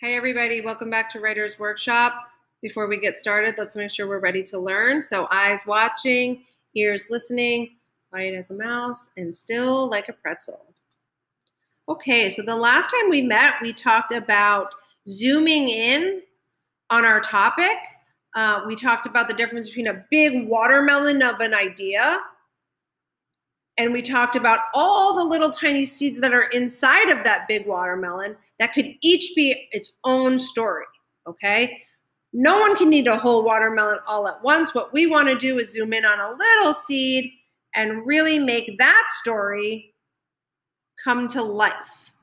Hi, everybody. Welcome back to Writer's Workshop. Before we get started, let's make sure we're ready to learn. So eyes watching, ears listening, quiet as a mouse, and still like a pretzel. Okay, so the last time we met, we talked about zooming in on our topic. We talked about the difference between a big watermelon of an idea, and we talked about all the little tiny seeds that are inside of that big watermelon that could each be its own story, okay? No one can eat a whole watermelon all at once. What we want to do is zoom in on a little seed and really make that story come to life.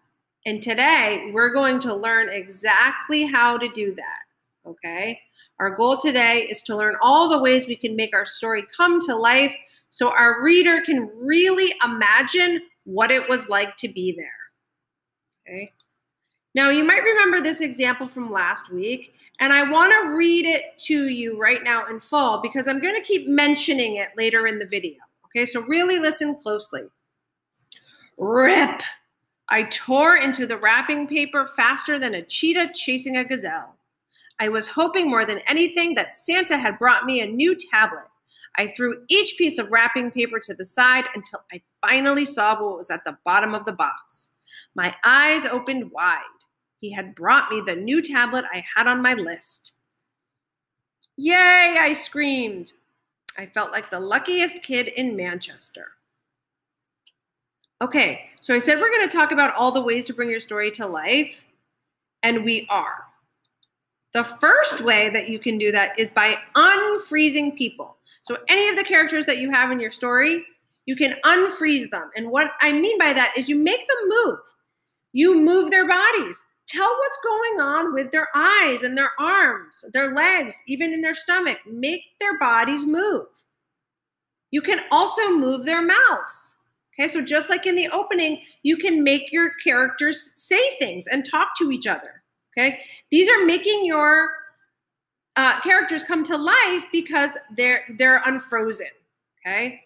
And today, we're going to learn exactly how to do that, okay? Our goal today is to learn all the ways we can make our story come to life so our reader can really imagine what it was like to be there, okay? Now, you might remember this example from last week, and I want to read it to you right now in full because I'm going to keep mentioning it later in the video, okay? So really listen closely. Rip! I tore into the wrapping paper faster than a cheetah chasing a gazelle. I was hoping more than anything that Santa had brought me a new tablet. I threw each piece of wrapping paper to the side until I finally saw what was at the bottom of the box. My eyes opened wide. He had brought me the new tablet I had on my list. Yay, I screamed. I felt like the luckiest kid in Manchester. Okay, so I said we're going to talk about all the ways to bring your story to life, and we are. The first way that you can do that is by unfreezing people. So any of the characters that you have in your story, you can unfreeze them. And what I mean by that is you make them move. You move their bodies. Tell what's going on with their eyes and their arms, their legs, even in their stomach. Make their bodies move. You can also move their mouths. Okay, so just like in the opening, you can make your characters say things and talk to each other. Okay, these are making your characters come to life because they're unfrozen. Okay.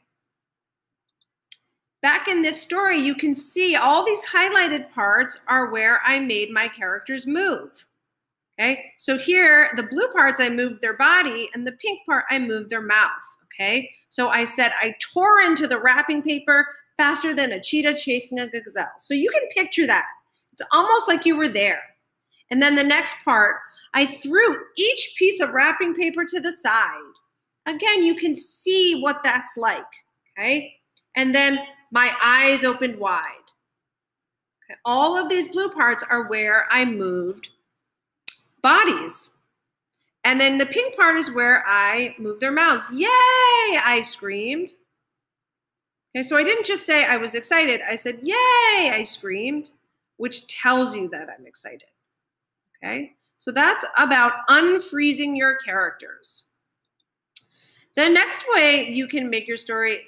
Back in this story, you can see all these highlighted parts are where I made my characters move. Okay, so here, the blue parts, I moved their body, and the pink part, I moved their mouth. Okay, so I said I tore into the wrapping paper faster than a cheetah chasing a gazelle. So you can picture that. It's almost like you were there. And then the next part, I threw each piece of wrapping paper to the side. Again, you can see what that's like, okay? And then my eyes opened wide. Okay. All of these blue parts are where I moved bodies. And then the pink part is where I moved their mouths. Yay, I screamed. Okay, so I didn't just say I was excited. I said, yay, I screamed, which tells you that I'm excited. Okay, so that's about unfreezing your characters. The next way you can make your story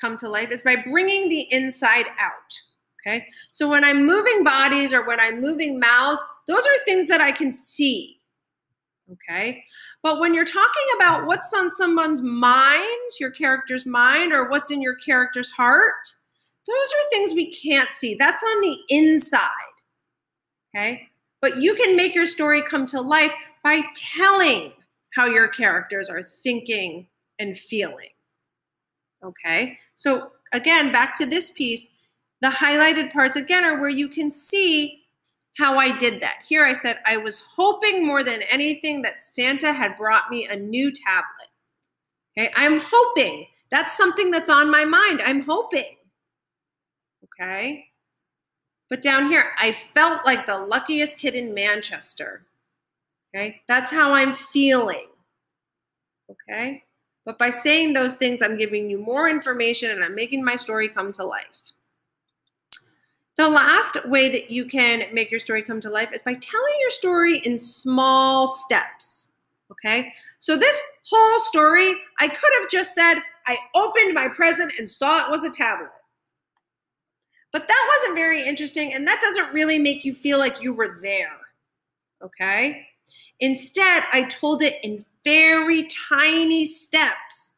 come to life is by bringing the inside out. Okay, so when I'm moving bodies or when I'm moving mouths, those are things that I can see. Okay, but when you're talking about what's on someone's mind, your character's mind, or what's in your character's heart, those are things we can't see. That's on the inside. Okay. But you can make your story come to life by telling how your characters are thinking and feeling. Okay, so again, back to this piece, the highlighted parts again are where you can see how I did that. Here I said, I was hoping more than anything that Santa had brought me a new tablet. Okay, I'm hoping. That's something that's on my mind. I'm hoping. Okay. But down here, I felt like the luckiest kid in Manchester. Okay, that's how I'm feeling. Okay, but by saying those things, I'm giving you more information and I'm making my story come to life. The last way that you can make your story come to life is by telling your story in small steps. Okay, so this whole story, I could have just said, I opened my present and saw it was a tablet. But that wasn't very interesting, and that doesn't really make you feel like you were there, okay? Instead, I told it in very tiny steps.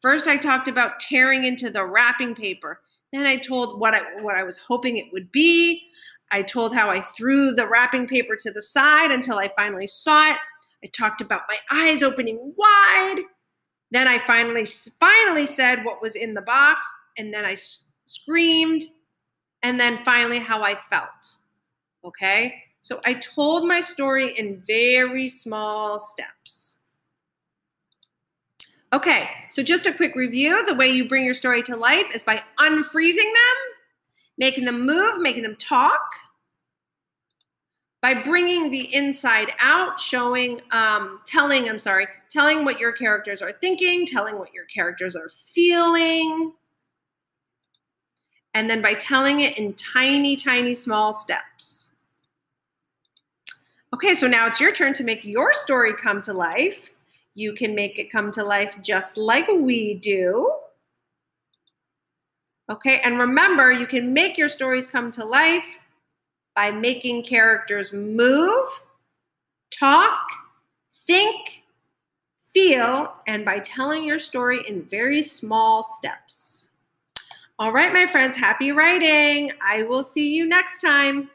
First, I talked about tearing into the wrapping paper. Then I told what I was hoping it would be. I told how I threw the wrapping paper to the side until I finally saw it. I talked about my eyes opening wide. Then I finally said what was in the box, and then I screamed, and then finally how I felt, okay? So I told my story in very small steps. Okay, so just a quick review. The way you bring your story to life is by unfreezing them, making them move, making them talk, by bringing the inside out, telling what your characters are thinking, telling what your characters are feeling, and then by telling it in tiny, tiny, small steps. Okay, so now it's your turn to make your story come to life. You can make it come to life just like we do. Okay, and remember, you can make your stories come to life by making characters move, talk, think, feel, and by telling your story in very small steps. All right, my friends, happy writing. I will see you next time.